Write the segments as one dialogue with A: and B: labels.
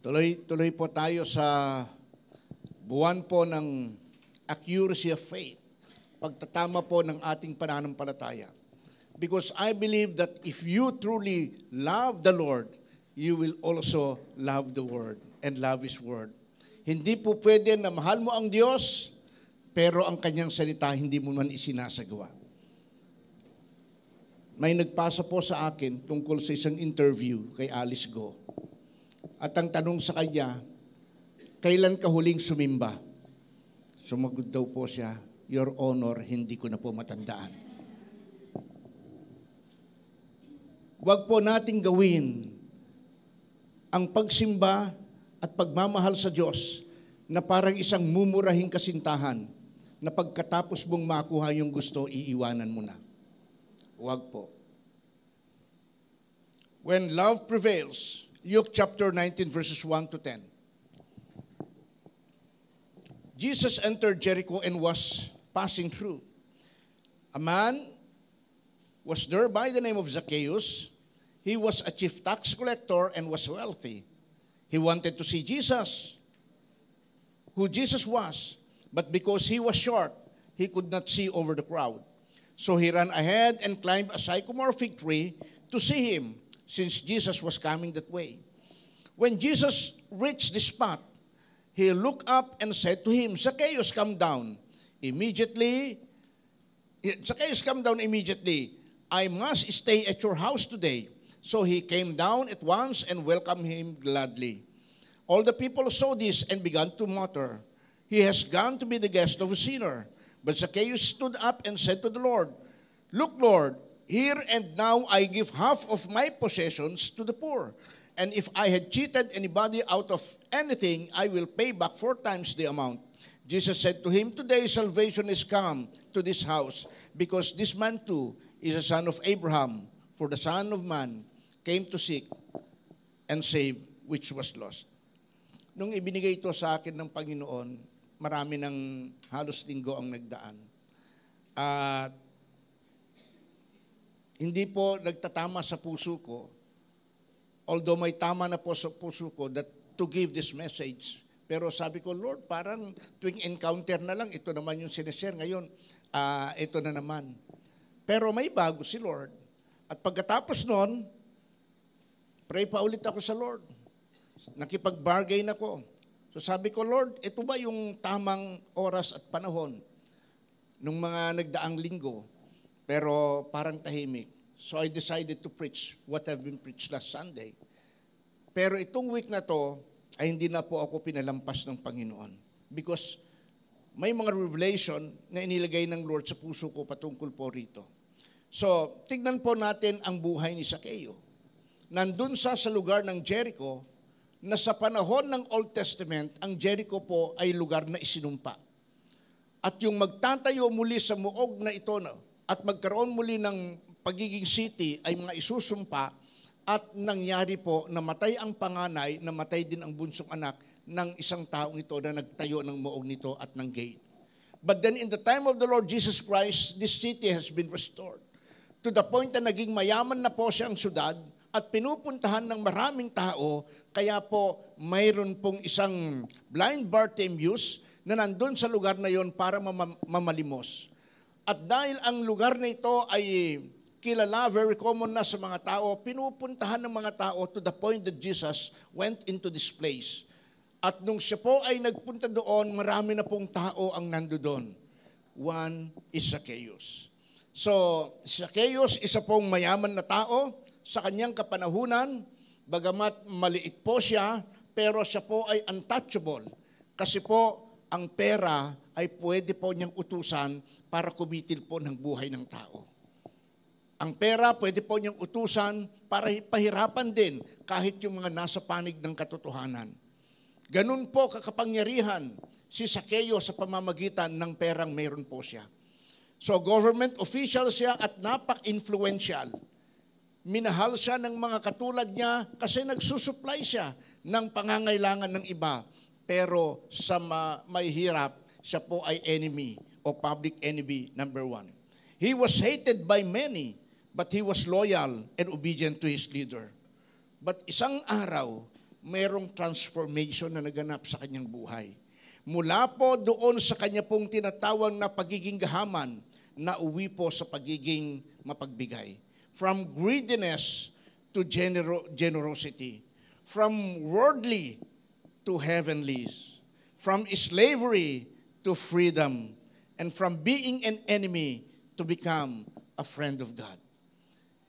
A: Tuloy po tayo sa buwan po ng accuracy of faith, pagtatama po ng ating pananampalataya. Because I believe that if you truly love the Lord, you will also love the Word and love His Word. Hindi po pwede na mahal mo ang Diyos, pero ang Kanyang salita hindi mo man isinasagawa. May nagpasa po sa akin tungkol sa isang interview kay Alice Go. At ang tanong sa kanya, kailan ka huling sumimba? Sumagot daw po siya, Your Honor, hindi ko na po matandaan. Huwag po nating gawin ang pagsimba at pagmamahal sa Diyos na parang isang mumurahing kasintahan na pagkatapos mong makuha yung gusto, iiwanan mo na. Huwag po. When love prevails, Luke chapter 19 verses 1 to 10. Jesus entered Jericho and was passing through. A man was there by the name of Zacchaeus. He was a chief tax collector and was wealthy. He wanted to see Jesus, who Jesus was, but because he was short, he could not see over the crowd. So he ran ahead and climbed a sycamore fig tree to see him, since Jesus was coming that way. When Jesus reached the spot, he looked up and said to him, Zacchaeus, come down. Zacchaeus, come down immediately. I must stay at your house today. So he came down at once and welcomed him gladly. All the people saw this and began to mutter, He has gone to be the guest of a sinner. But Zacchaeus stood up and said to the Lord, Look, Lord, here and now I give half of my possessions to the poor. And if I had cheated anybody out of anything, I will pay back 4 times the amount. Jesus said to him, Today salvation is come to this house, because this man too is a son of Abraham. For the Son of Man came to seek and save which was lost. Nung ibinigay ito sa akin ng Panginoon, marami ng halos linggo ang nagdaan. At hindi po nagtatama sa puso ko, although may tama na po sa puso ko that to give this message. Pero sabi ko, Lord, parang tuwing encounter na lang, ito naman yung sineshare. Ngayon, ito na naman. Pero may bago si Lord. At pagkatapos nun, pray pa ulit ako sa Lord. Nakipag-bargain ako. So sabi ko, Lord, ito ba yung tamang oras at panahon nung mga nagdaang linggo? Pero parang tahimik. So I decided to preach what I've been preached last Sunday. Pero itong week na to, ay hindi na po ako pinalampas ng Panginoon. Because may mga revelation na inilagay ng Lord sa puso ko patungkol po rito. So, tignan po natin ang buhay ni Zacchaeus. Nandun sa lugar ng Jericho, na sa panahon ng Old Testament, ang Jericho po ay lugar na isinumpa. At yung magtatayo muli sa muog na ito, at magkaroon muli ng pagiging city ay mga isusumpa, at nangyari po, namatay ang panganay, namatay din ang bunsong anak ng isang taong ito na nagtayo ng muog nito at ng gate. But then in the time of the Lord Jesus Christ, this city has been restored. To the point na naging mayaman na po siyang syudad at pinupuntahan ng maraming tao, kaya po mayroon pong isang blind Bartimaeus na nandun sa lugar na yon para mamalimos. At dahil ang lugar na ito ay kilala, very common na sa mga tao, pinupuntahan ng mga tao to the point that Jesus went into this place. At nung siya po ay nagpunta doon, marami na pong tao ang nandoon. One is Zacchaeus. So, Zacchaeus, isa pong mayaman na tao sa kanyang kapanahunan, bagamat maliit po siya, pero siya po ay untouchable. Kasi po, ang pera ay pwede po niyang utusan para kumitil po ng buhay ng tao. Ang pera pwede po niyang utusan para pahirapan din kahit yung mga nasa panig ng katotohanan. Ganun po kakapangyarihan si Zacchaeus sa pamamagitan ng perang mayroon po siya. So government official siya at napak-influential. Minahal siya ng mga katulad niya kasi nagsusupply siya ng pangangailangan ng iba. Pero sa may hirap, siya po ay enemy o public enemy number 1. He was hated by many, but he was loyal and obedient to his leader. But isang araw, mayroong transformation na naganap sa kanyang buhay. Mula po doon sa kanya pong tinatawag na pagiging gahaman, nauwi po sa pagiging mapagbigay. From greediness to generosity. From worldly to heavenlies. From slavery to freedom. And from being an enemy to become a friend of God.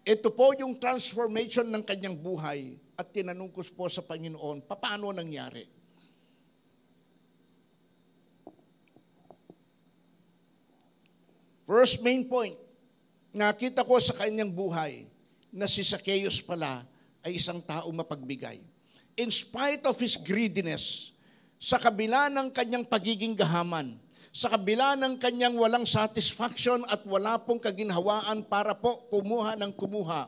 A: Ito po yung transformation ng kanyang buhay at tinanong ko po sa Panginoon, paano nangyari? First main point, nakita ko sa kanyang buhay na si Zacchaeus pala ay isang tao mapagbigay. In spite of his greediness, sa kabila ng kanyang pagiging gahaman, sa kabila ng kanyang walang satisfaction at wala pong kaginhawaan para po kumuha ng kumuha,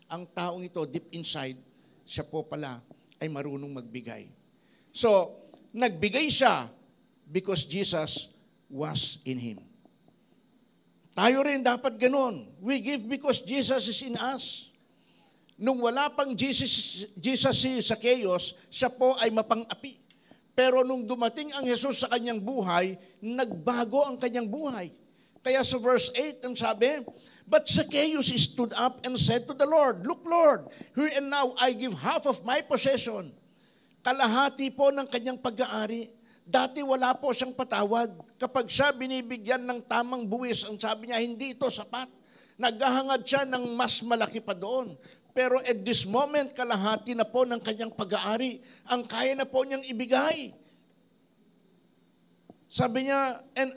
A: ang taong ito deep inside, siya po pala ay marunong magbigay. So, nagbigay siya because Jesus was in him. Tayo rin dapat ganon. We give because Jesus is in us. Nung wala pang Jesus si Zacchaeus, siya po ay mapang-api. Pero nung dumating ang Jesus sa kanyang buhay, nagbago ang kanyang buhay. Kaya sa verse 8, ang sabi, but Zacchaeus stood up and said to the Lord, look Lord, here and now I give half of my possession. Kalahati po ng kanyang pag-aari. Dati wala po siyang patawad. Kapag siya binibigyan ng tamang buwis, ang sabi niya, hindi ito sapat. Naghahangad siya ng mas malaki pa doon. Pero at this moment, kalahati na po ng kanyang pag-aari. Ang kaya na po niyang ibigay. Sabi niya, and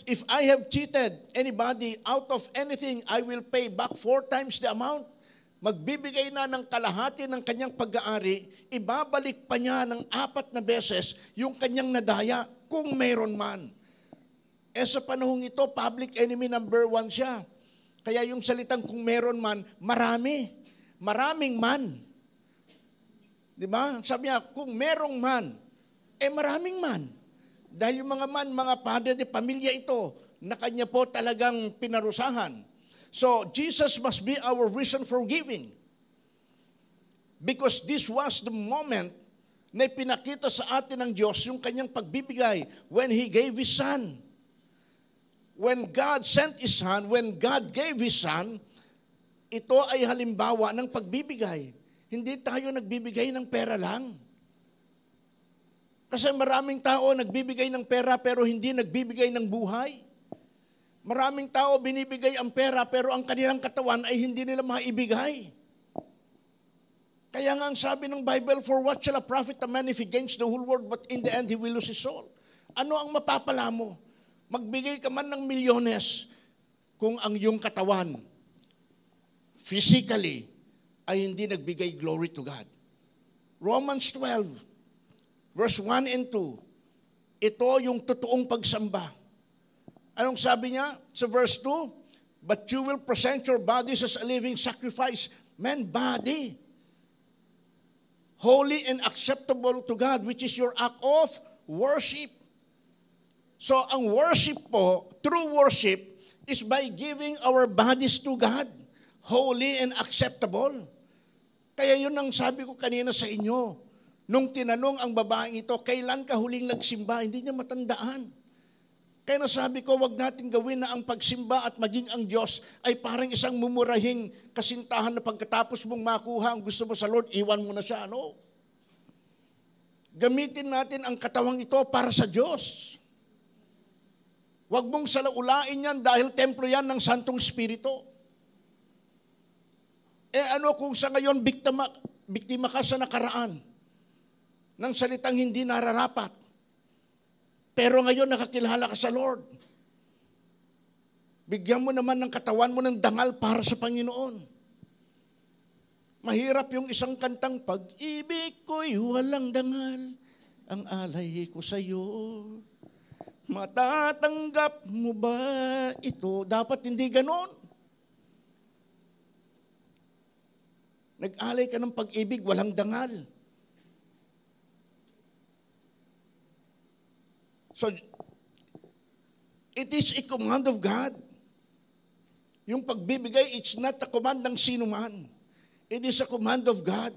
A: if I have cheated anybody out of anything, I will pay back 4 times the amount. Magbibigay na ng kalahati ng kanyang pag-aari, ibabalik pa niya ng 4 na beses yung kanyang nadaya, kung mayroon man. Sa panahong ito, public enemy number 1 siya. Kaya yung salitang kung mayroon man, marami. Maraming man. Di ba? Sabi niya, kung merong man, maraming man. Dahil yung mga man, mga padre de pamilya ito, na kanya po talagang pinarusahan. So, Jesus must be our reason for giving. Because this was the moment na pinakita sa atin ng Diyos yung kanyang pagbibigay when He gave His Son. When God sent His Son, when God gave His Son, ito ay halimbawa ng pagbibigay. Hindi tayo nagbibigay ng pera lang. Kasi maraming tao nagbibigay ng pera pero hindi nagbibigay ng buhay. Maraming tao binibigay ang pera pero ang kanilang katawan ay hindi nila maibigay. Kaya nga ang sabi ng Bible, for what shall a profit a man if he gains the whole world but in the end he will lose his soul? Ano ang mapapala mo? Magbigay ka man ng milyones kung ang iyong katawan physically ay hindi nagbigay glory to God. Romans 12, verse 1 and 2. Ito yung totoong pagsamba. Anong sabi niya sa verse 2? But you will present your bodies as a living sacrifice. Man, body. Holy and acceptable to God, which is your act of worship. So, ang worship po, true worship, is by giving our bodies to God. Holy and acceptable. Kaya yun ang sabi ko kanina sa inyo. Nung tinanong ang babaeng ito, kailan ka huling nagsimba? Hindi niya matandaan. Kaya nasabi ko, wag natin gawin na ang pagsimba at maging ang Diyos ay parang isang mumurahing kasintahan na pagkatapos mong makuha ang gusto mo sa Lord, iwan mo na siya. No? Gamitin natin ang katawang ito para sa Diyos. Wag mong salaulain yan dahil templo yan ng Santong Espiritu. Ano kung sa ngayon biktima ka sa nakaraan ng salitang hindi nararapat, pero ngayon nakakilala ka sa Lord. Bigyan mo naman ng katawan mo ng dangal para sa Panginoon. Mahirap yung isang kantang, pag-ibig ko'y walang dangal, ang alay ko sa iyo. Matatanggap mo ba ito? Dapat hindi ganon. Nag-alay ka ng pag-ibig, walang dangal. So, it is a command of God. Yung pagbibigay, it's not a command ng sino man. It is a command of God.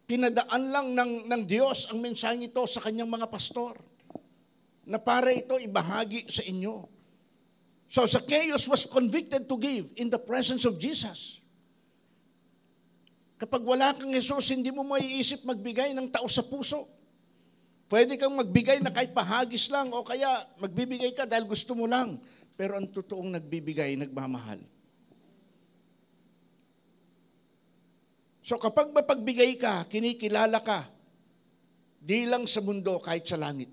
A: pinadaan lang ng Diyos ang mensaheng ito sa kanyang mga pastor na para ito ibahagi sa inyo. So Zacchaeus was convicted to give in the presence of Jesus. Kapag wala kang Jesus, hindi mo maiisip magbigay ng tao sa puso. Pwede kang magbigay na kahit pahagis lang o kaya magbibigay ka dahil gusto mo lang. Pero ang totoong nagbibigay, nagmamahal. So kapag mapagbigay ka, kinikilala ka, di lang sa mundo, kahit sa langit.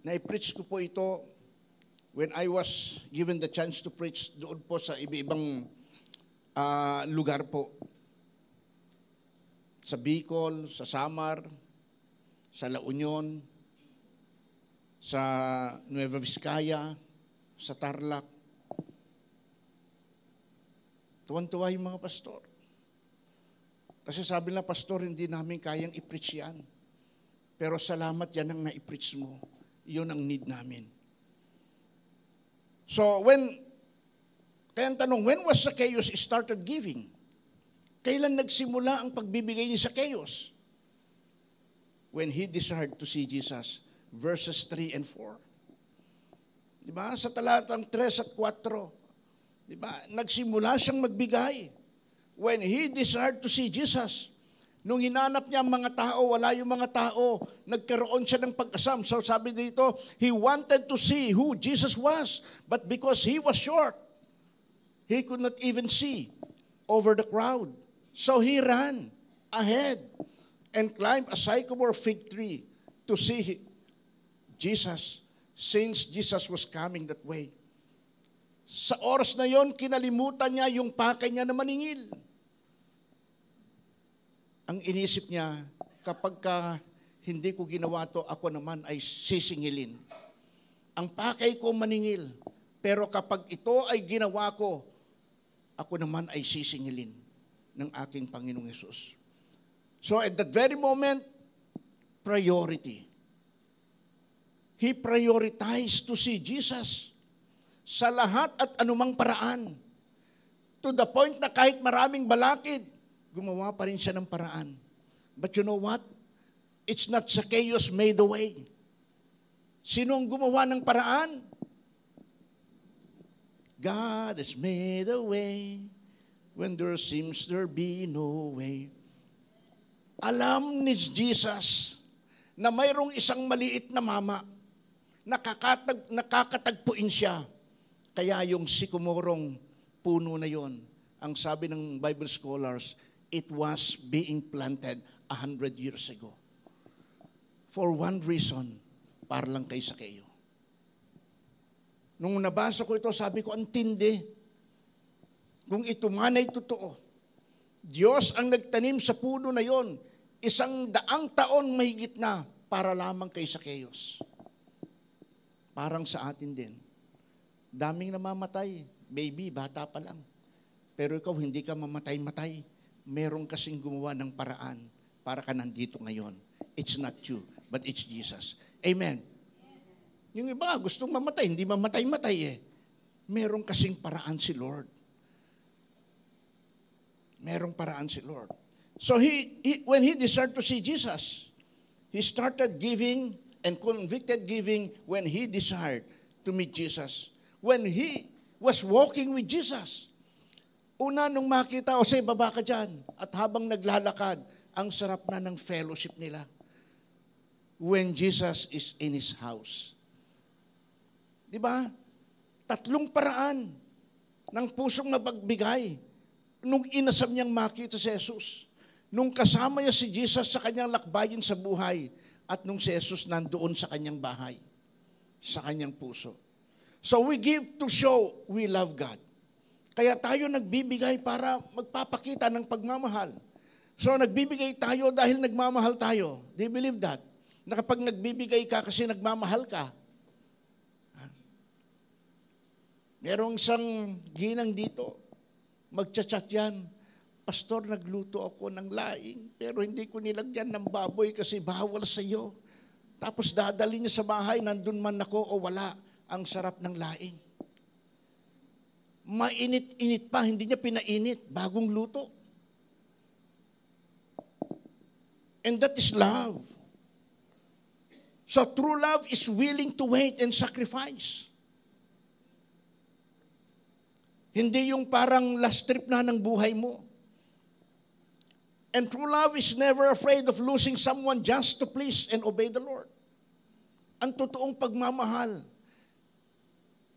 A: Na-preach ko po ito when I was given the chance to preach doon po sa iba-ibang lugar po. Sa Bicol, sa Samar, sa La Union, sa Nueva Vizcaya, sa Tarlac. Tuwan-tuwa yung mga pastor. Kasi sabi nila, pastor, hindi namin kayang i-preach yan. Pero salamat yan ang na-preach mo. Yun ang need namin. So kaya ang tanong, when was Zacchaeus started giving? Kailan nagsimula ang pagbibigay ni Zacchaeus? When he desired to see Jesus. Verses 3 and 4. Diba? Sa talatang 3 at 4. Diba? Nagsimula siyang magbigay. When he desired to see Jesus. Nung hinanap niya ang mga tao, wala yung mga tao. Nagkaroon siya ng pag-asam. So sabi dito, he wanted to see who Jesus was. But because he was short, he could not even see over the crowd. So he ran ahead and climbed a sycamore fig tree to see Jesus, since Jesus was coming that way. Sa oras na yon, kinalimutan niya yung pakay niya na maningil. Ang inisip niya, kapag hindi ko ginawa to, ako naman ay sisingilin. Ang pakay ko maningil, pero kapag ito ay ginawa ko, ako naman ay sisingilin ng aking Panginoong Hesus. So at that very moment, priority. He prioritized to see Jesus sa lahat at anumang paraan. To the point na kahit maraming balakid, gumawa pa rin siya ng paraan. But you know what? It's not Zacchaeus made the way. Sino ang gumawa ng paraan? God has made a way when there seems there be no way. Alam ni Jesus na mayroong isang maliit na mama, nakakatagpuin siya. Kaya yung sikumorong puno na yon, ang sabi ng Bible scholars, it was being planted 100 years ago. For one reason, para lang kay Zacchaeus. Nung nabasa ko ito, sabi ko, ang tindi. Kung ito man ay totoo, Diyos ang nagtanim sa puno na yon, 100 taon mahigit na para lamang kay Zacchaeus. Parang sa atin din. Daming namamatay. Baby, bata pa lang. Pero ikaw, hindi ka mamatay-matay. Meron kasing gumawa ng paraan para ka nandito ngayon. It's not you, but it's Jesus. Amen. Yung iba, gustong mamatay, hindi mamatay-matay eh. Meron kasing paraan si Lord. Merong paraan si Lord. So when he desired to see Jesus, he started giving and convicted giving when he desired to meet Jesus. When he was walking with Jesus. Una nung makita, o say, baba ka dyan. At habang naglalakad, ang sarap na ng fellowship nila. When Jesus is in His house. Diba? 3 paraan ng pusong napagbigay nung inasam niyang makita si Jesus. Nung kasama niya si Jesus sa kanyang lakbayin sa buhay at nung si Jesus nandoon sa kanyang bahay, sa kanyang puso. So we give to show we love God. Kaya tayo nagbibigay para magpapakita ng pagmamahal. So nagbibigay tayo dahil nagmamahal tayo. Do you believe that? Na kapag nagbibigay ka kasi nagmamahal ka. Merong isang ginang dito, magchat-chat yan, Pastor, nagluto ako ng laing, pero hindi ko nilagyan ng baboy kasi bawal sa iyo. Tapos dadali niya sa bahay, nandun man ako o wala, ang sarap ng laing. mainit-init pa, hindi niya pinainit, bagong luto. And that is love. So true love is willing to wait and sacrifice. Hindi yung parang last trip na ng buhay mo. And true love is never afraid of losing someone just to please and obey the Lord. Ang totoong pagmamahal,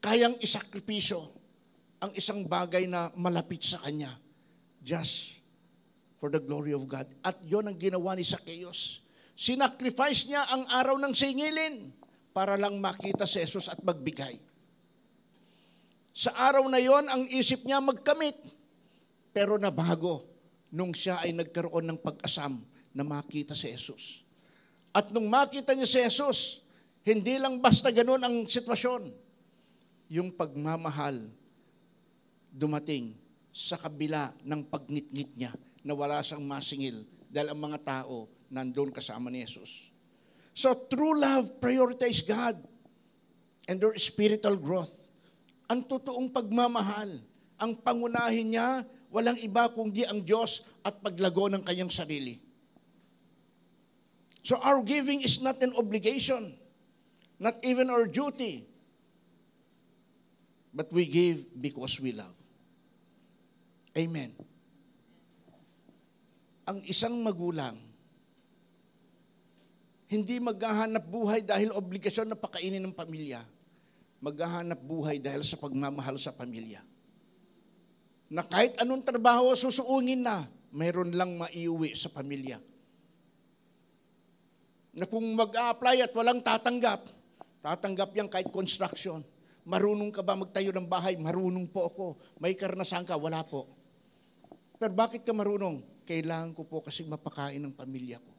A: kayang isakripisyo ang isang bagay na malapit sa Kanya just for the glory of God. At yon ang ginawa ni Zacchaeus. Sinacrifice niya ang araw ng singilin para lang makita si Jesus at magbigay. Sa araw na yon, ang isip niya magkamit, pero nabago nung siya ay nagkaroon ng pag-asam na makita si Jesus. At nung makita niya si Jesus, hindi lang basta ganun ang sitwasyon. Yung pagmamahal dumating sa kabila ng pagnitngit niya na wala siyang masingil dahil ang mga tao nandun kasama ni Jesus. So true love prioritize God and their spiritual growth. Ang totoong pagmamahal, ang pangunahin niya, walang iba kundi ang Diyos at paglago ng kanyang sarili. So our giving is not an obligation, not even our duty, but we give because we love. Amen. Ang isang magulang, hindi maghahanap buhay dahil obligasyon na pakainin ng pamilya. Maghahanap buhay dahil sa pagmamahal sa pamilya. Na kahit anong trabaho susuungin na, mayroon lang maiuwi sa pamilya. Na kung mag-a-apply at walang tatanggap yan kahit construction. Marunong ka ba magtayo ng bahay? Marunong po ako. May karanasan ka? Wala po. Pero bakit ka marunong? Kailangan ko po kasi mapakain ng pamilya ko.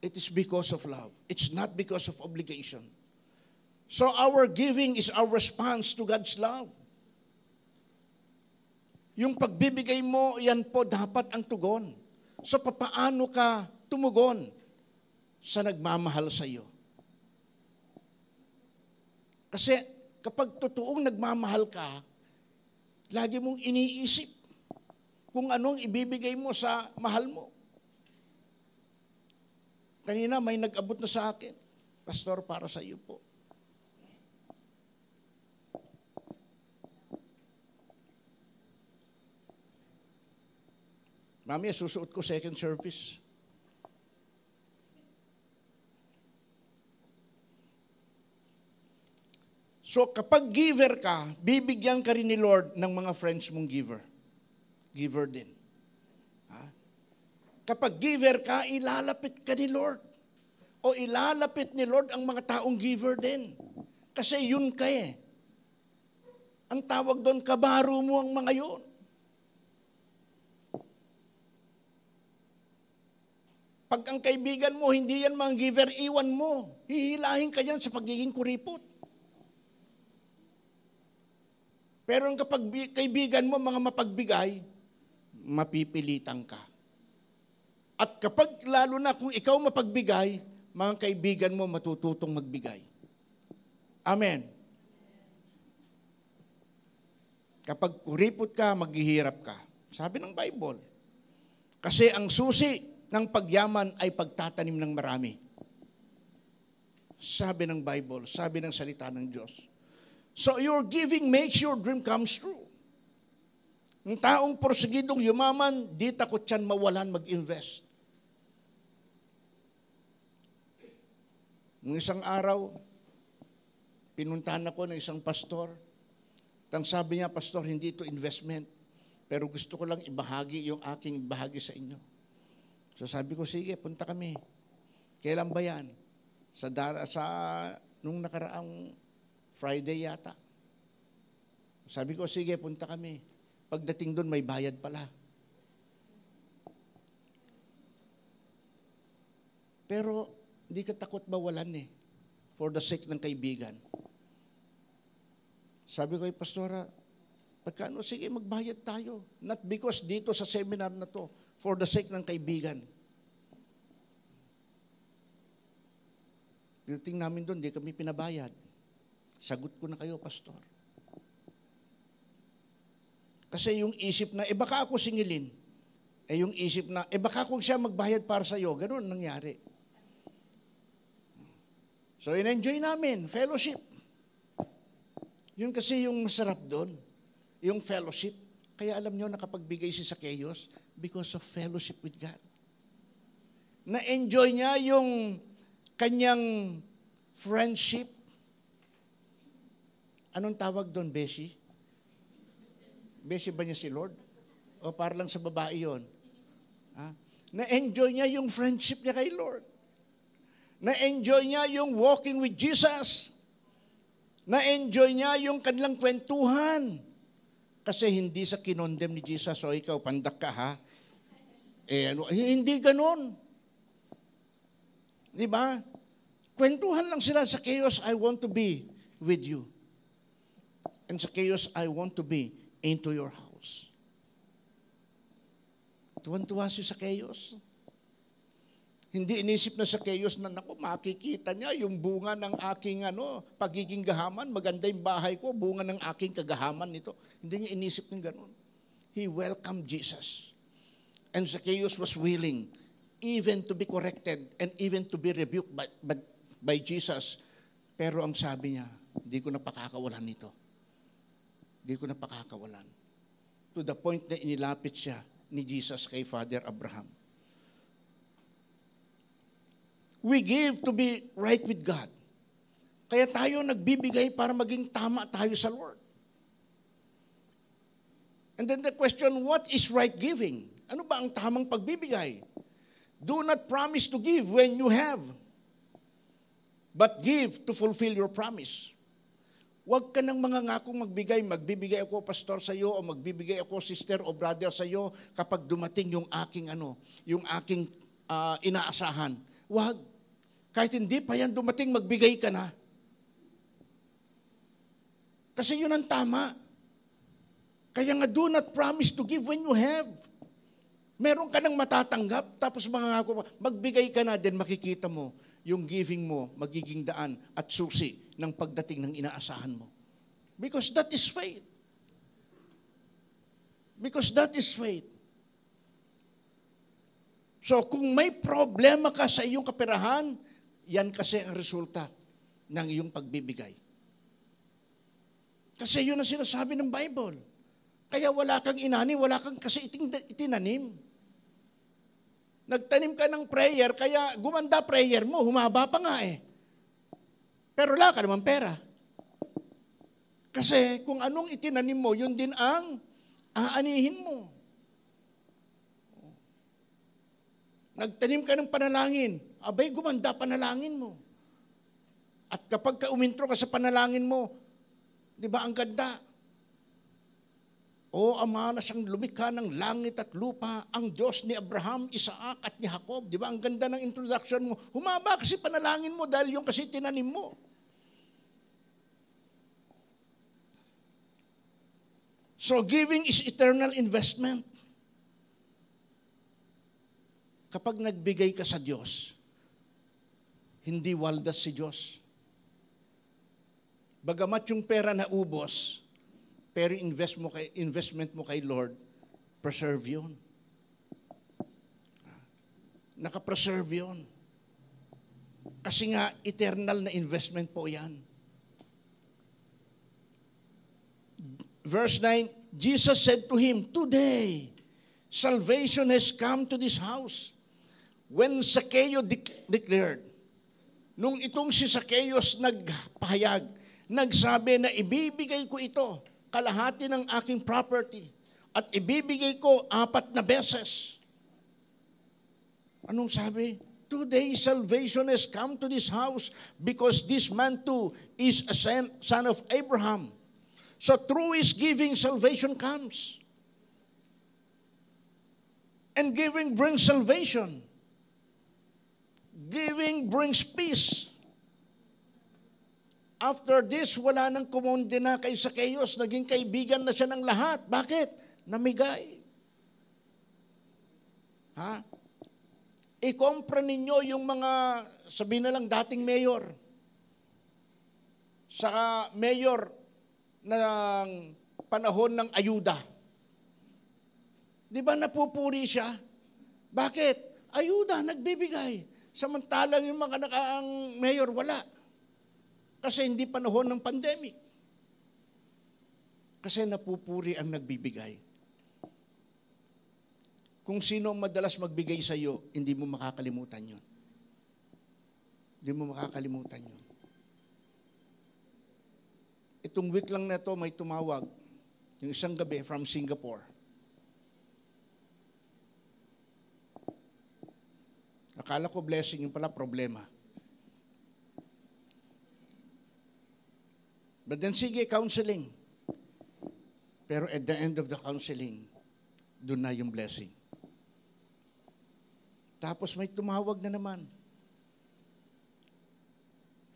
A: It is because of love. It's not because of obligation. So our giving is our response to God's love. Yung pagbibigay mo, yan po dapat ang tugon. So papaano ka tumugon sa nagmamahal sa iyo? Kasi kapag totoong nagmamahal ka, lagi mong iniisip kung anong ibibigay mo sa mahal mo. Kanina may nag-abot na sa akin, Pastor, para sa iyo po. Mami, susuot ko second service. So kapag giver ka, bibigyan ka rin ni Lord ng mga friends mong giver. Giver din. Kapag giver ka, ilalapit ka ni Lord. O ilalapit ni Lord ang mga taong giver din. Kasi yun ka eh. Ang tawag doon, kabaro mo ang mga yun. Pag ang kaibigan mo, hindi yan mga giver, iwan mo. Hihilahin ka yan sa pagiging kuripot. Pero kapag kaibigan mo, mga mapagbigay, mapipilitan ka. At kapag lalo na kung ikaw mapagbigay, mga kaibigan mo matututong magbigay. Amen. Kapag kuripot ka, maghihirap ka. Sabi ng Bible. Kasi ang susi ng pagyaman ay pagtatanim ng marami. Sabi ng Bible, sabi ng salita ng Diyos. So your giving makes your dream comes true. Ang taong porsigidong yumaman, di takot yan mawalan mag-invest. Nung isang araw, pinuntahan ako ng isang pastor. Tang sabi niya, Pastor, hindi ito investment, pero gusto ko lang ibahagi yung aking bahagi sa inyo. So sabi ko, sige, punta kami. Kailan ba yan? Nung nakaraang Friday yata. Sabi ko, sige, punta kami. Pagdating doon, may bayad pala. Pero, hindi ka takot mawalan for the sake ng kaibigan. Sabi ko, Pastora, pagkano, sige, magbayad tayo. Not because dito sa seminar na to, for the sake ng kaibigan. Pagdating namin doon, di kami pinabayad. Sagot ko na kayo, Pastor. Kasi yung isip na, baka ako singilin. Yung isip na, baka kung siya magbayad para sa'yo. Ganun nangyari. So, in-enjoy namin, fellowship. Yun kasi yung masarap doon, yung fellowship. Kaya alam nyo, nakapagbigay si Zacchaeus because of fellowship with God. Na-enjoy niya yung kanyang friendship. Anong tawag doon, Beshi? Beshi ba niya si Lord? O para lang sa babae yun? Ha? Na-enjoy niya yung friendship niya kay Lord. Na-enjoy niya yung walking with Jesus. Na-enjoy niya yung kanilang kwentuhan. Kasi hindi sa kinondem ni Jesus, o ikaw, pandak ka ha? Hindi ganun. Di ba? Kwentuhan lang sila sa chaos, I want to be with you. And sa chaos, I want to be into your house. Tuwan-tuwa siya sa chaos. Hindi inisip na sa chaos na, naku, makikita niya yung bunga ng aking pagiging gahaman, maganda yung bahay ko, bunga ng aking kagahaman nito. Hindi niya inisip ng ganun. He welcomed Jesus. And Zacchaeus was willing even to be corrected and even to be rebuked by Jesus. Pero ang sabi niya, hindi ko na pakakawalan nito. Hindi ko na pakakawalan. To the point na inilapit siya ni Jesus kay Father Abraham. We give to be right with God. Kaya tayo nagbibigay para maging tama tayo sa Lord. And then the question, what is right giving? Ano ba ang tamang pagbibigay? Do not promise to give when you have, but give to fulfill your promise. Huwag ka nang mangangakong magbibigay ako pastor sa iyo o magbibigay ako sister o brother sa iyo kapag dumating yung aking inaasahan. Huwag. Kahit hindi pa yan dumating, magbigay ka na. Kasi yun ang tama. Kaya nga, do not promise to give when you have. Meron ka nang matatanggap, tapos mangangako, magbigay ka na, then makikita mo, yung giving mo, magiging daan at susi ng pagdating ng inaasahan mo. Because that is faith. Because that is faith. So, kung may problema ka sa iyong kaperahan, yan kasi ang resulta ng iyong pagbibigay. Kasi yun ang sinasabi ng Bible. Kaya wala kang inani, wala kang kasi itinanim. Nagtanim ka ng prayer, kaya gumanda prayer mo, humaba pa nga eh. Pero wala ka naman pera. Kasi kung anong itinanim mo, yun din ang aanihin mo. Nagtanim ka ng panalangin, abay gumanda panalangin mo. At kapag umentro ka sa panalangin mo, di ba ang ganda? O Ama na siyang lumikha ng langit at lupa, ang Diyos ni Abraham, Isaac at ni Jacob. Di ba ang ganda ng introduction mo? Humaba kasi panalangin mo dahil yung kasi tinanim mo. So giving is eternal investment. Kapag nagbigay ka sa Diyos, hindi waldas si Diyos. Bagamat yung pera na ubos, pero investment mo kay Lord, preserve yun. Nakapreserve yun. Kasi nga, eternal na investment po yan. Verse 9, Jesus said to him, "Today, salvation has come to this house." When Zacchaeus declared, nung itong si Zacchaeus nagpahayag, nagsabi na ibibigay ko ito, kalahati ng aking property, at ibibigay ko 4 beses. Anong sabi? Today salvation has come to this house because this man too is a son of Abraham. So through his giving, salvation comes. And giving brings salvation. Giving brings peace. After this, wala nang kumonde na kay Zacchaeus. Naging kaibigan na siya ng lahat. Bakit? Namigay. Ha? Ikompra ninyo yung mga, sabihin na lang, dating mayor. Sa mayor ng panahon ng ayuda. Di ba napupuri siya? Bakit? Ayuda, nagbibigay. Samantalang yung mga nakaang mayor, wala. Kasi hindi panahon ng pandemic. Kasi napupuri ang nagbibigay. Kung sino ang madalas magbigay sa iyo, hindi mo makakalimutan yun. Hindi mo makakalimutan yun. Itong week lang na ito, may tumawag. Yung isang gabi from Singapore. Akala ko blessing, yung pala problema. But then sige, counseling. Pero at the end of the counseling, doon na yung blessing. Tapos may tumawag na naman.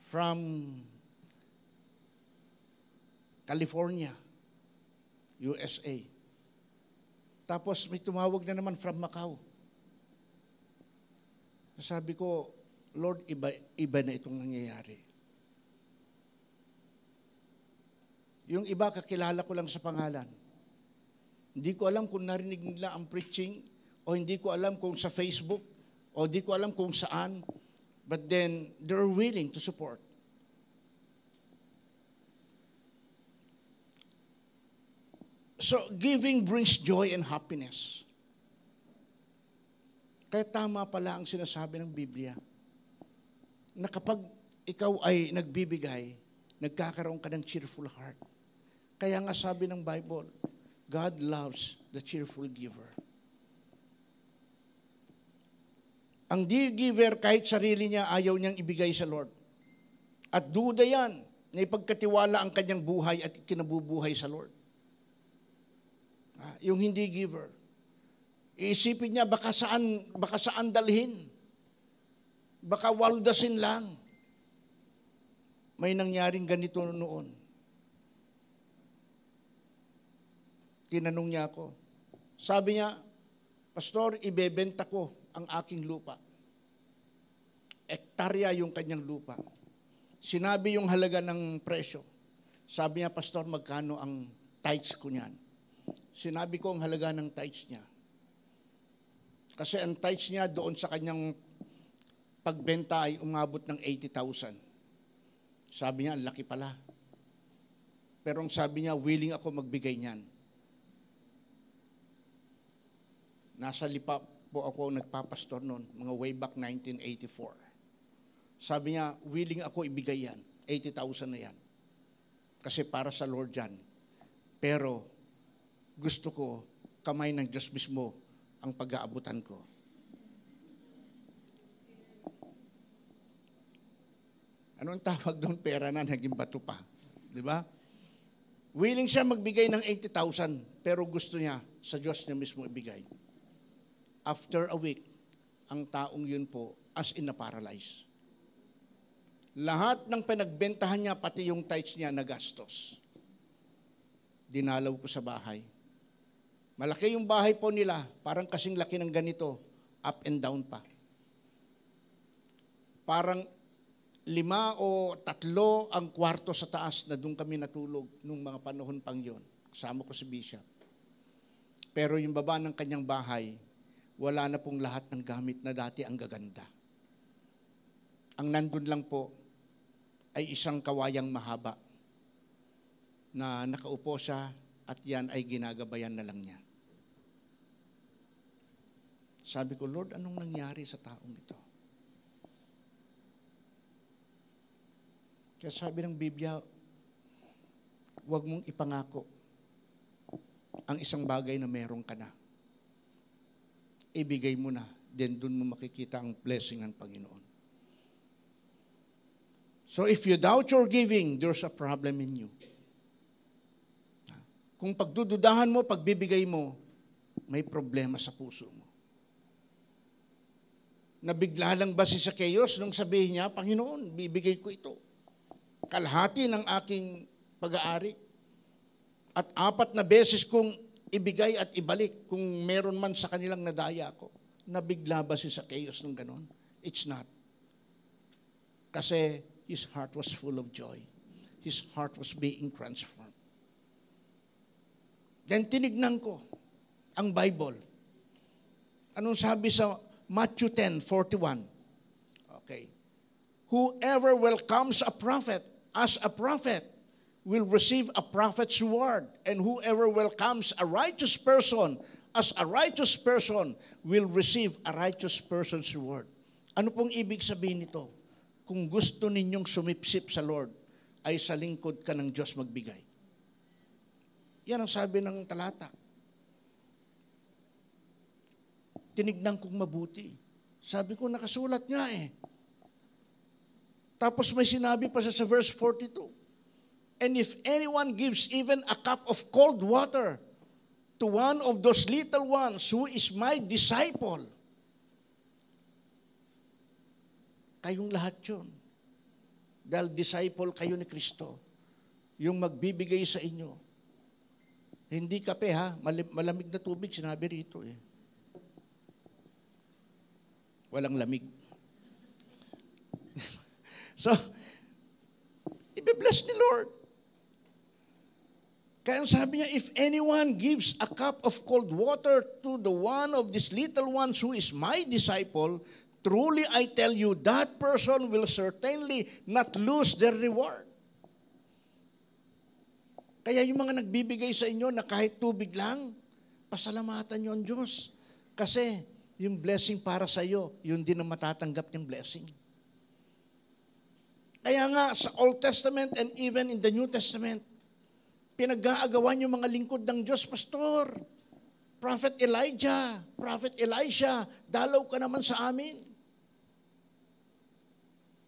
A: From California, USA. Tapos may tumawag na naman from Macau. Sabi ko, Lord, iba na itong nangyayari. Yung iba, kakilala ko lang sa pangalan. Hindi ko alam kung narinig nila ang preaching, o hindi ko alam kung sa Facebook, o hindi ko alam kung saan, but then, they're willing to support. So, giving brings joy and happiness. Kaya tama pala ang sinasabi ng Biblia na kapag ikaw ay nagbibigay, nagkakaroon ka ng cheerful heart. Kaya nga sabi ng Bible, God loves the cheerful giver. Ang di-giver, kahit sarili niya, ayaw niyang ibigay sa Lord. At duda yan na ipagkatiwala ang kanyang buhay at kinabubuhay sa Lord. Yung hindi giver. Iisipin niya, baka saan dalhin. Baka waldasin lang. May nangyaring ganito noon. Tinanong niya ako. Sabi niya, Pastor, ibebenta ko ang aking lupa. Ektarya yung kanyang lupa. Sinabi yung halaga ng presyo. Sabi niya, Pastor, magkano ang tithes ko niyan? Sinabi ko ang halaga ng tithes niya. Kasi ang tithes niya doon sa kanyang pagbenta ay umabot ng 80,000. Sabi niya, ang laki pala. Pero ang sabi niya, willing ako magbigay niyan. Nasa Lipa po ako nagpapastor noon, mga way back 1984. Sabi niya, willing ako ibigay yan. 80,000 na yan. Kasi para sa Lord yan. Pero gusto ko, kamay ng Diyos mismo ang pag-aabutan ko. Anong tawag doon? Pera na, naging bato pa. Di ba? Willing siya magbigay ng 80,000, pero gusto niya, sa Diyos niya mismo ibigay. After a week, ang taong yun po, as in na-paralyze. Lahat ng pinagbentahan niya, pati yung tithes niya, nagastos. Dinalaw ko sa bahay. Malaki yung bahay po nila, parang kasing laki ng ganito, up and down pa. Parang 5 o 3 ang kwarto sa taas na doon kami natulog nung mga panahon pang yon. Kasama ko si Bishop. Pero yung baba ng kanyang bahay, wala na pong lahat ng gamit na dati ang gaganda. Ang nandun lang po ay isang kawayang mahaba na nakaupo siya at yan ay ginagabayan na lang niya. Sabi ko, Lord, anong nangyari sa taong ito? Kaya sabi ng Biblia, huwag mong ipangako ang isang bagay na meron ka na. Ibigay mo na, then dun mo makikita ang blessing ng Panginoon. So if you doubt your giving, there's a problem in you. Kung pagdududahan mo, pagbibigay mo, may problema sa puso mo. Nabigla lang ba si Zacchaeus nung sabihin niya, Panginoon, bibigay ko ito. Kalahati ng aking pag-aari. At 4 na beses kong ibigay at ibalik kung meron man sa kanilang nadaya ko. Nabigla ba si Zacchaeus nung ganon? It's not. Kasi his heart was full of joy. His heart was being transformed. Then tinignan ko. ang Bible. Anong sabi sa Matthew 10:41? Okay. Whoever welcomes a prophet as a prophet will receive a prophet's reward, and whoever welcomes a righteous person as a righteous person will receive a righteous person's reward. Ano pong ibig sabihin nito? Kung gusto ninyong sumipsip sa Lord, ay sa lingkod ka ng Diyos magbigay. Yan ang sabi ng talata. Tinignan kong mabuti. Sabi ko, nakasulat nga eh. Tapos may sinabi pa sa verse 42. And if anyone gives even a cup of cold water to one of those little ones who is my disciple, kayong lahat yun. Dahil disciple kayo ni Kristo, yung magbibigay sa inyo. Hindi kape ha, malamig na tubig, sinabi rito eh. Walang lamig. So, ibe-bless ni Lord. Kaya ang sabi niya, if anyone gives a cup of cold water to the one of these little ones who is my disciple, truly I tell you, that person will certainly not lose their reward. Kaya yung mga nagbibigay sa inyo na kahit tubig lang, pasalamatan nyo ang Diyos. Kasi yung blessing para sa iyo, yun din ang matatanggap ng blessing. Kaya nga sa Old Testament and even in the New Testament, pinag-aagawan yung mga lingkod ng Diyos, Pastor. Prophet Elijah, Prophet Elisha, dalaw ka naman sa amin.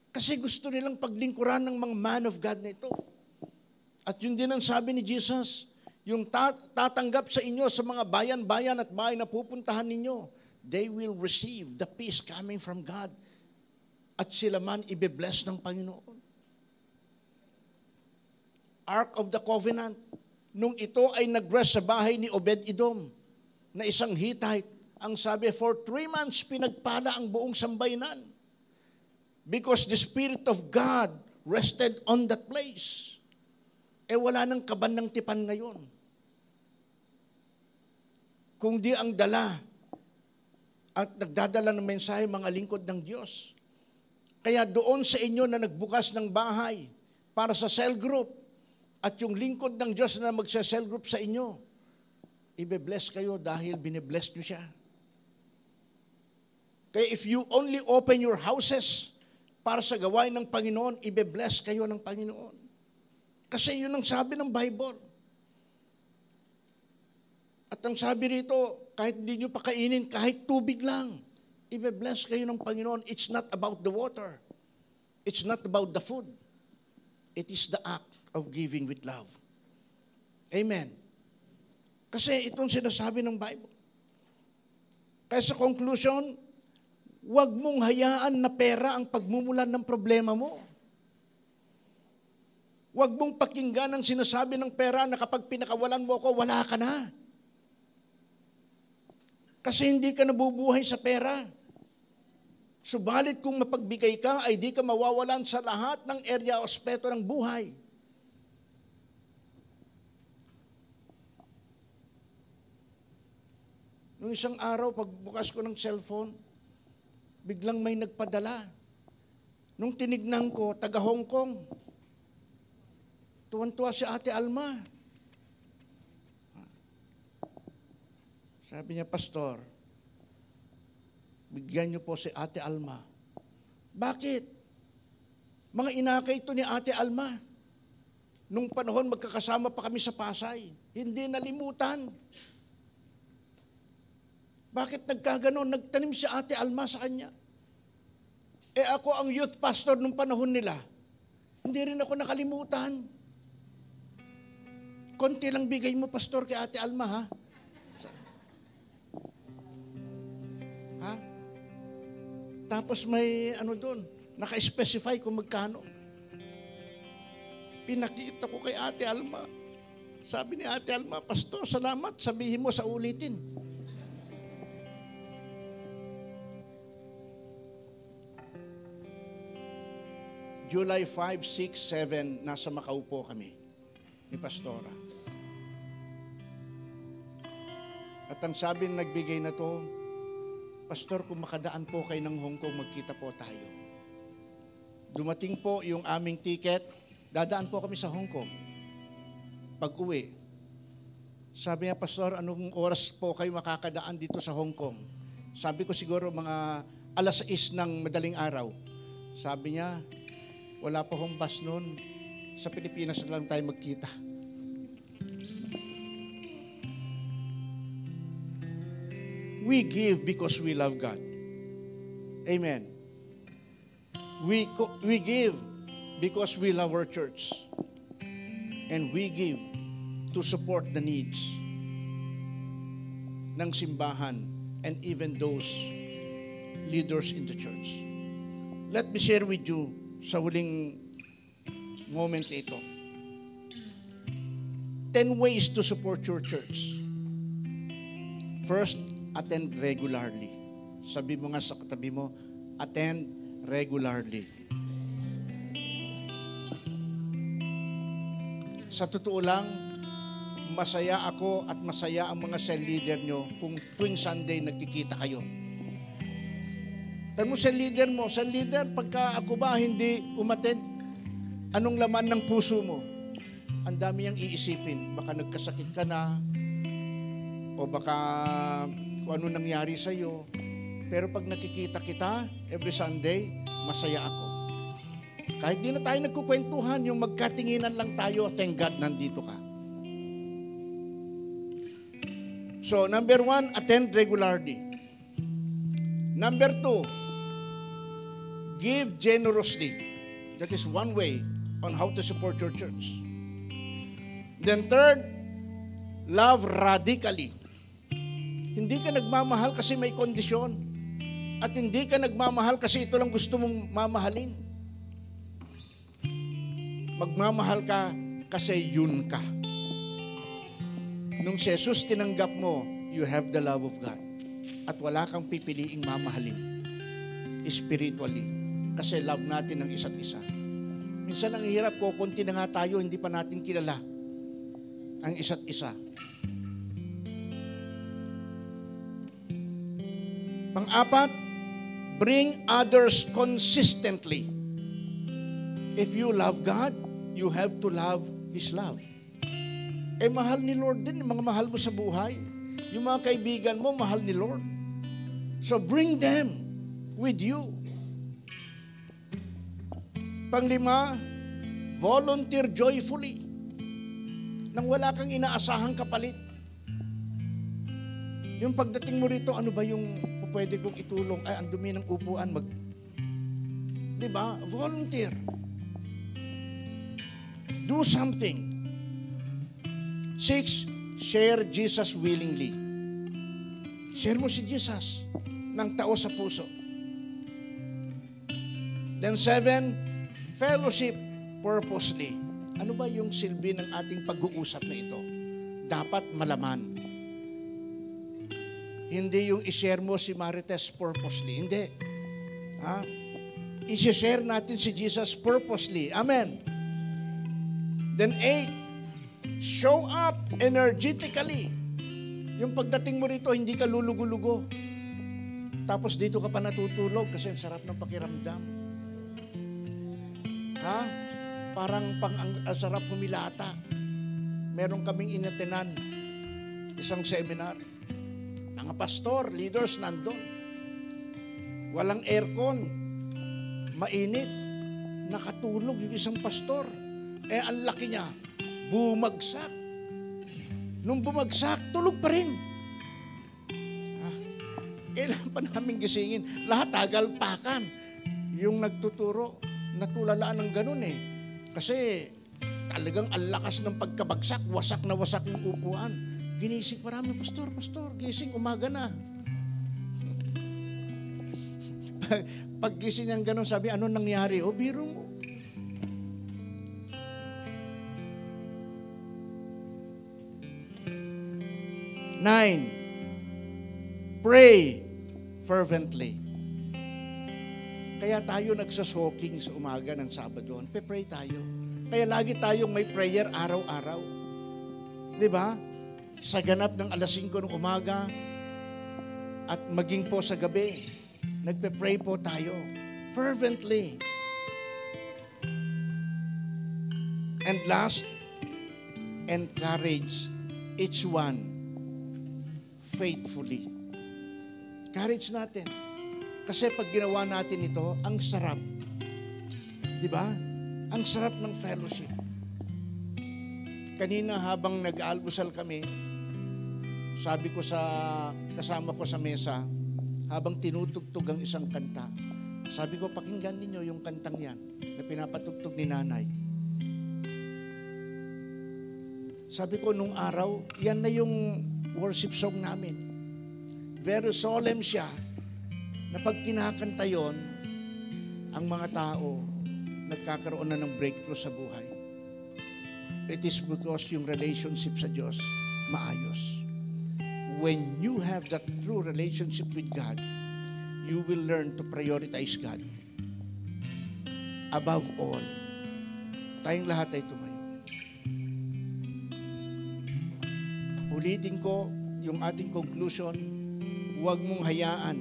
A: Kasi gusto nilang paglingkuran ng mga man of God na ito. At yun din ang sabi ni Jesus, yung tatanggap sa inyo sa mga bayan-bayan at bahay na pupuntahan ninyo, they will receive the peace coming from God. At sila man ibe-bless ng Panginoon. Ark of the Covenant, nung ito ay nag-rest sa bahay ni Obed-Edom, na isang Hittite, ang sabi, for 3 months pinagpala ang buong sambayanan. Because the Spirit of God rested on that place. Wala nang kaban ng tipan ngayon. Kung di ang dala at nagdadala ng mensahe mga lingkod ng Diyos. Kaya doon sa inyo na nagbukas ng bahay para sa cell group at yung lingkod ng Diyos na magsa-cell group sa inyo, ibe-bless kayo dahil bine-bless nyo siya. Kaya if you only open your houses para sa gawain ng Panginoon, ibe-bless kayo ng Panginoon. Kasi yun ang sabi ng Bible. At ang sabi rito, kahit hindi nyo pakainin, kahit tubig lang, ibe-bless kayo ng Panginoon. It's not about the water. It's not about the food. It is the act of giving with love. Amen. Kasi itong sinasabi ng Bible. Kaya sa conclusion, huwag mong hayaan na pera ang pagmumulan ng problema mo. Huwag mong pakinggan ang sinasabi ng pera na kapag pinakawalan mo ako, wala ka na. Kasi hindi ka nabubuhay sa pera. Subalit kung mapagbigay ka, ay di ka mawawalan sa lahat ng area o aspeto ng buhay. Nung isang araw, pagbukas ko ng cellphone, biglang may nagpadala. Nung tinignan ko, taga Hong Kong. Tuwan-tuwa si Ate Alma. Sabi niya, Pastor, bigyan niyo po si Ate Alma. Bakit? Mga inakay ito ni Ate Alma. Nung panahon, magkakasama pa kami sa Pasay. Hindi nalimutan. Bakit nagkaganon? Nagtanim si Ate Alma sa kanya. Ako ang youth pastor nung panahon nila. Hindi rin ako nakalimutan. Konti lang bigay mo, Pastor, kay Ate Alma, ha? Ha? Tapos may doon, naka-specify kung magkano. Pinakita ko kay Ate Alma. Sabi ni Ate Alma, Pastor, salamat, sabihin mo sa ulitin. July 5, 6, 7, nasa Macau po kami ni Pastora. At ang sabi ng nagbigay na to, Pastor, kung makadaan po kayo ng Hong Kong, magkita po tayo. Dumating po yung aming ticket, dadaan po kami sa Hong Kong. Pag-uwi, sabi niya, Pastor, anong oras po kayo makakadaan dito sa Hong Kong? Sabi ko siguro mga 6:00 ng madaling araw. Sabi niya, wala po akong bus noon. Sa Pilipinas na lang tayo magkita. We give because we love God. Amen. We give because we love our church. And we give to support the needs ng simbahan and even those leaders in the church. Let me share with you sa huling moment nito. 10 ways to support your church. First, attend regularly. Sabi mo nga sa katabi mo, attend regularly. Sa totoo lang, masaya ako at masaya ang mga cell leader nyo kung tuwing Sunday nagkikita kayo. Tanong mo cell leader, pagka ako ba hindi umattend, anong laman ng puso mo? Ang dami niyang iisipin. Baka nagkasakit ka na, o baka kung ano nangyari sa'yo. Pero pag nakikita kita, every Sunday, masaya ako. Kahit di na tayo nagkukwentuhan, yung magkatinginan lang tayo, thank God, nandito ka. So, number 1, attend regularly. Number 2, give generously. That is one way on how to support your church. Then third, love radically. Hindi ka nagmamahal kasi may kondisyon. At hindi ka nagmamahal kasi ito lang gusto mong mamahalin. Magmamahal ka kasi yun ka. Nung si Jesus tinanggap mo, you have the love of God. At wala kang pipiliing mamahalin. Spiritually. Kasi love natin ang isa't isa. Minsan ang hirap ko, konti na nga tayo, hindi pa natin kilala ang isa't isa. Pang-apat, bring others consistently. If you love God, you have to love His love. Mahal ni Lord din, mga mahal mo sa buhay. Yung mga kaibigan mo, mahal ni Lord. So bring them with you. Pang-5, volunteer joyfully. Nang wala kang inaasahang kapalit. Yung pagdating mo rito, ano ba yung pwede kong itulong? Ay, ang dumi ng upuan. Diba? Volunteer. Do something. 6, share Jesus willingly. Share mo si Jesus ng tao sa puso. Then 7, fellowship purposely. Ano ba yung silbi ng ating pag-uusap na ito? Dapat malaman. Hindi yung i-share mo si Marites purposely. Hindi. I-share natin si Jesus purposely. Amen. Then 8, show up energetically. Yung pagdating mo rito, hindi ka lulugo-lugo. Tapos dito ka pa natutulog kasi ang sarap ng pakiramdam. Parang ang sarap humilata. Meron kaming inatenan, isang seminar. Mga pastor, leaders nandun. Walang aircon. Mainit. Nakatulog yung isang pastor. Ang laki niya. Bumagsak. Nung bumagsak, tulog pa rin. Kailangan pa namin gisingin. Lahat tagalpakan. Yung nagtuturo, natulalaan ng ganun Kasi talagang ang lakas ng pagkabagsak, wasak na wasak yung upuan. Ginising pa namin, Pastor, gising, umaga na. Pag gising ng ganun, sabi, ano nangyari? Biro mo. Nine, pray fervently. Kaya tayo nagsasoking sa umaga ng Sabado. Pe-pray tayo. Kaya lagi tayong may prayer araw-araw. Di ba? sa ganap ng alas 5 ng umaga at maging po sa gabi, nagpe-pray po tayo fervently. And last, encourage each one faithfully. Courage natin. Kasi pag ginawa natin ito, ang sarap. Di ba? Ang sarap ng fellowship. Kanina habang nag-aalmusal kami, sabi ko sa kasama ko sa mesa, habang tinutugtog ang isang kanta, sabi ko, pakinggan ninyo yung kantang yan na pinapatugtog ni nanay. Sabi ko, nung araw, yan na yung worship song namin. Very solemn siya na pag kinakanta yon, ang mga tao nagkakaroon na ng breakthrough sa buhay. It is because yung relationship sa Diyos maayos. When you have that true relationship with God, you will learn to prioritize God. Above all, tayong lahat ay tumayo. Ulitin ko yung ating conclusion, huwag mong hayaan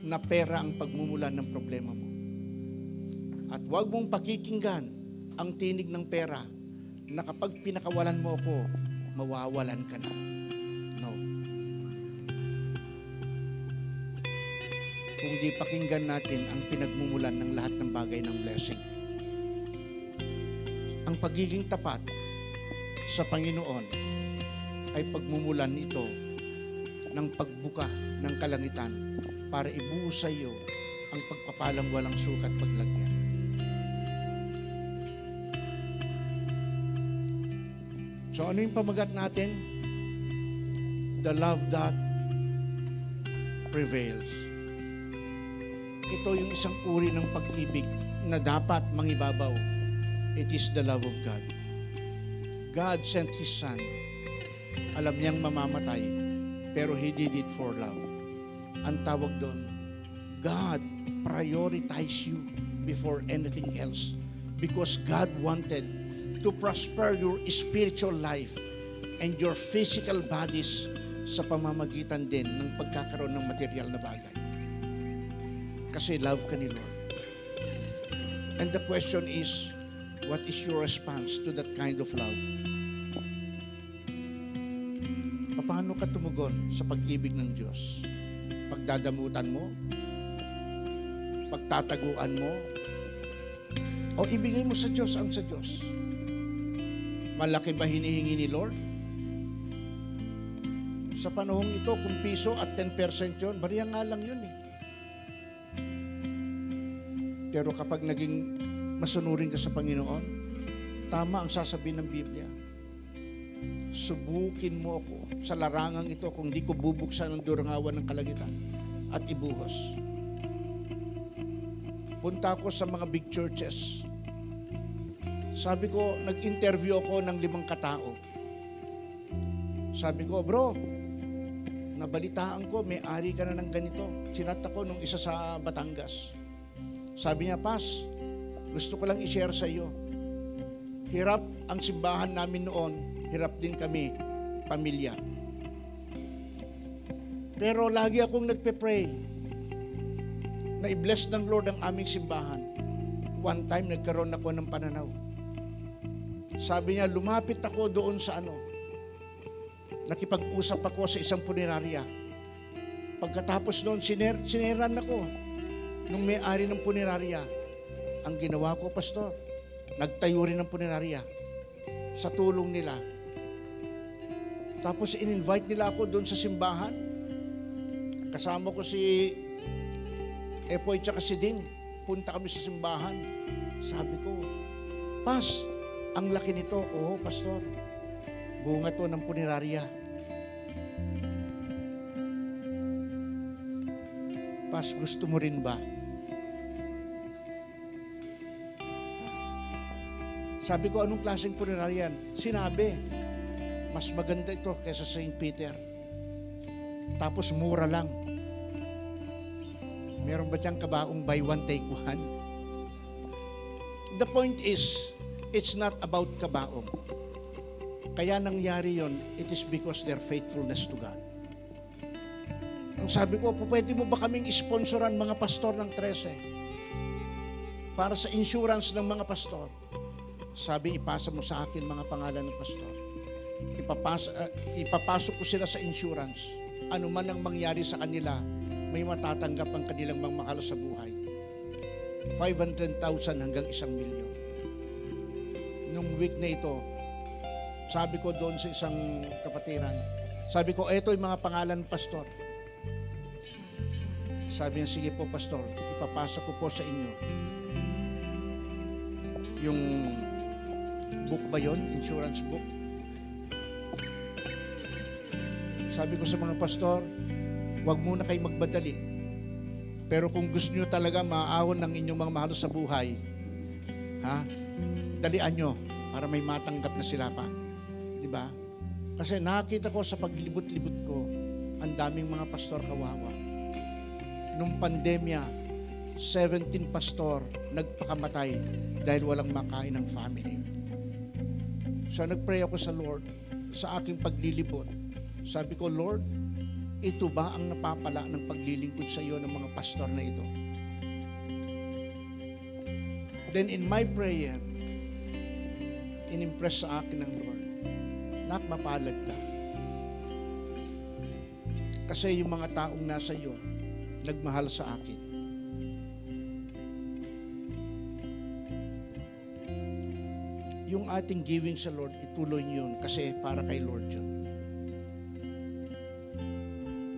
A: na pera ang pagmumulan ng problema mo. At huwag mong pakikinggan ang tinig ng pera na kapag pinakawalan mo ako, mawawalan ka na. No. Kung di pakinggan natin ang pinagmumulan ng lahat ng bagay ng blessing. Ang pagiging tapat sa Panginoon ay pagmumulan ito ng pagbuka ng kalangitan para ibuhos sa iyo ang pagpapalang walang sukat paglagyan. So ano yung pamagat natin? The love that prevails. Ito yung isang uri ng pag-ibig na dapat mangibabaw. It is the love of God. God sent His Son. Alam niyang mamamatay, pero He did it for love. Ang tawag doon, God prioritized you before anything else because God wanted to prosper your spiritual life and your physical bodies sa pamamagitan din ng pagkakaroon ng material na bagay. Kasi love ka ni Lord. And the question is, what is your response to that kind of love? Paano ka tumugon sa pag-ibig ng Diyos? Pagdadamutan mo? Pagtataguan mo? O ibigay mo sa Diyos ang sa Diyos? Malaki ba hinihingi ni Lord? Sa panahong ito, kung piso at 10% yun, bariya nga lang yun eh. Pero kapag naging masunurin ka sa Panginoon, tama ang sasabihin ng Biblia. Subukin mo ako sa larangang ito kung di ko bubuksan ang durangawan ng kalangitan at ibuhos. Punta ako sa mga big churches. Sabi ko, nag-interview ako ng 5 katao. Sabi ko, bro, nabalitaan ko, may-ari ka na ng ganito. Sinat ako nung isa sa Batangas. Sabi niya, Pas, gusto ko lang i-share sa iyo. Hirap ang simbahan namin noon, hirap din kami, pamilya. Pero lagi akong nagpe-pray na i-bless ng Lord ang aming simbahan. One time, nagkaroon ako ng pananaw. Sabi niya, lumapit ako doon sa nakipag-usap ako sa isang punerarya. Pagkatapos noon, sineran ako nung may-ari ng punerarya. Ang ginawa ko, pastor, nagtayo rin ng punerarya sa tulong nila. Tapos in-invite nila ako doon sa simbahan. Kasama ko si Epoy tsaka si Ding. Punta kami sa simbahan. Sabi ko, Pas, ang laki nito. Oo, pastor. Bunga to ng punerarya. Pas, gusto mo rin ba? Sabi ko, anong klaseng punerarya yan? Sinabi, mas maganda ito kaysa St. Peter. Tapos mura lang. Meron ba diyang kabaong buy one, take one? The point is, it's not about kabaong. Kaya nangyari yon, it is because their faithfulness to God. Ang sabi ko, pwede mo ba kaming sponsoran mga pastor ng 13? Para sa insurance ng mga pastor. Sabi, ipasa mo sa akin mga pangalan ng pastor. Ipapasok ko sila sa insurance. Ano man ang mangyari sa kanila, may matatanggap ang kanilang mga mahal sa buhay. 500,000 hanggang 1 milyon. Nung week na ito, sabi ko doon sa isang kapatiran, sabi ko, eto yung mga pangalan ng pastor. Sabi niya, sige po pastor, ipapasa ko po sa inyo. Yung book ba yun? Insurance book? Sabi ko sa mga pastor, huwag muna kayo magbadali. Pero kung gusto nyo talaga maahon ng inyong mga mahal sa buhay, dalian nyo para may matanggap na sila pa. Diba? Kasi nakita ko sa paglibot-libot ko, ang daming mga pastor kawawa. Nung pandemya, 17 pastor nagpakamatay dahil walang makain ng family. So nagpray ako sa Lord sa aking paglilibot. Sabi ko, Lord, ito ba ang napapala ng paglilingkod sa iyo ng mga pastor na ito? Then in my prayer, inimpress sa akin ng Lord, nak, mapalad ka. Kasi yung mga taong nasa iyo, nagmahal sa akin. Yung ating giving sa Lord, ituloy niyo yun kasi para kay Lord yun.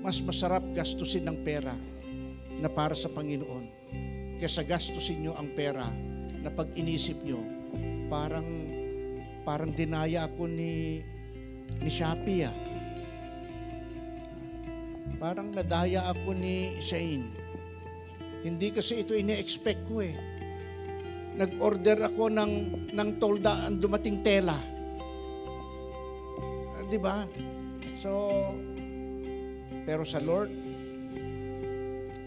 A: Mas masarap gastusin ng pera na para sa Panginoon kaysa gastusin nyo ang pera na pag inisip nyo, parang dinaya ako ni Shopee. Parang nadaya ako ni Shane. Hindi kasi ito ine-expect ko eh. Nag-order ako ng tolda, ang dumating tela. Di ba? So, pero sa Lord,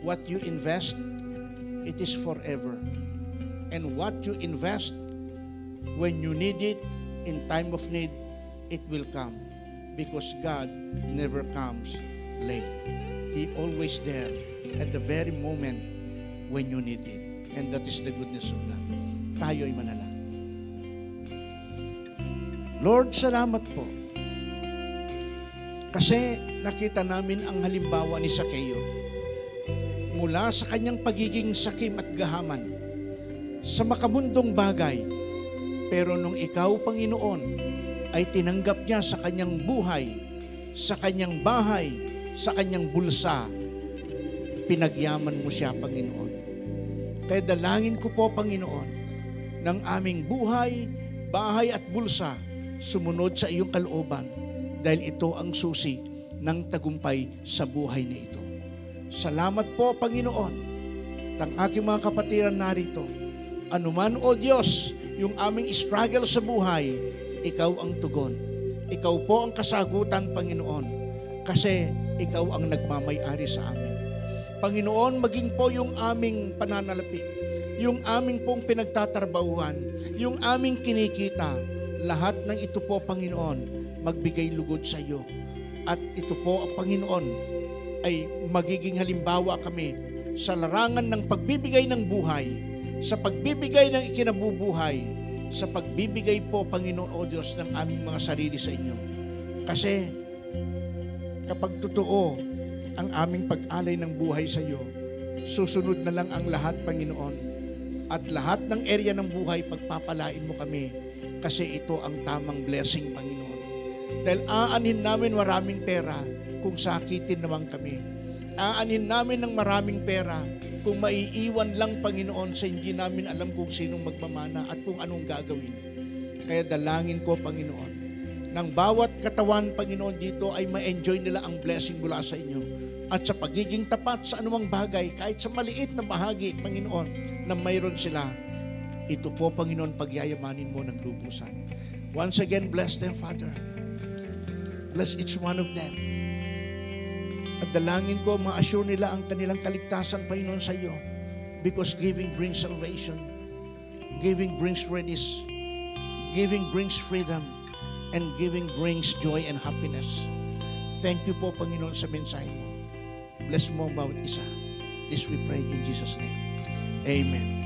A: what you invest, it is forever. And what you invest, when you need it, in time of need, it will come. Because God never comes late. He always there at the very moment when you need it. And that is the goodness of God. Tayo'y manalangin. Lord, salamat po. Kasi nakita namin ang halimbawa ni Sakeo. Mula sa kanyang pagiging sakim at gahaman sa makamundong bagay. Pero nung ikaw, Panginoon, ay tinanggap niya sa kanyang buhay, sa kanyang bahay, sa kanyang bulsa, pinagyaman mo siya, Panginoon. Kaya dalangin ko po, Panginoon, ng aming buhay, bahay at bulsa, sumunod sa iyong kalooban dahil ito ang susi ng tagumpay sa buhay na ito. Salamat po, Panginoon, at ang aking mga kapatiran narito. Anuman, O Diyos, yung aming struggle sa buhay, ikaw ang tugon. Ikaw po ang kasagutan, Panginoon, kasi ikaw ang nagmamay-ari sa amin. Panginoon, maging po yung aming pananalapi, yung aming pong pinagtatrabahuan, yung aming kinikita, lahat ng ito po, Panginoon, magbigay lugod sa iyo. At ito po, Panginoon, ay magiging halimbawa kami sa larangan ng pagbibigay ng buhay, sa pagbibigay ng ikinabubuhay, sa pagbibigay po, Panginoon o Diyos, ng aming mga sarili sa inyo. Kasi kapag totoo ang aming pag-alay ng buhay sa iyo, susunod na lang ang lahat, Panginoon. At lahat ng area ng buhay, pagpapalain mo kami kasi ito ang tamang blessing, Panginoon. Dahil aanin namin maraming pera kung sakitin naman kami. Aanin namin ng maraming pera kung maiiwan lang, Panginoon, sa hindi namin alam kung sinong magmamana at kung anong gagawin. Kaya dalangin ko, Panginoon, ng bawat katawan, Panginoon, dito ay ma-enjoy nila ang blessing mula sa inyo. At sa pagiging tapat sa anumang bagay, kahit sa maliit na bahagi, Panginoon, na mayroon sila, ito po, Panginoon, pagyayamanin mo ng lubusan. Once again, bless them, Father. Bless each one of them. At dalangin ko, ma-assure nila ang kanilang kaligtasan, Panginoon, sa iyo. Because giving brings salvation. Giving brings readiness. Giving brings freedom. and giving brings joy and happiness. Thank you po, Panginoon, sa mensahe mo. Bless mo ang bawat isa. This we pray in Jesus' name. Amen.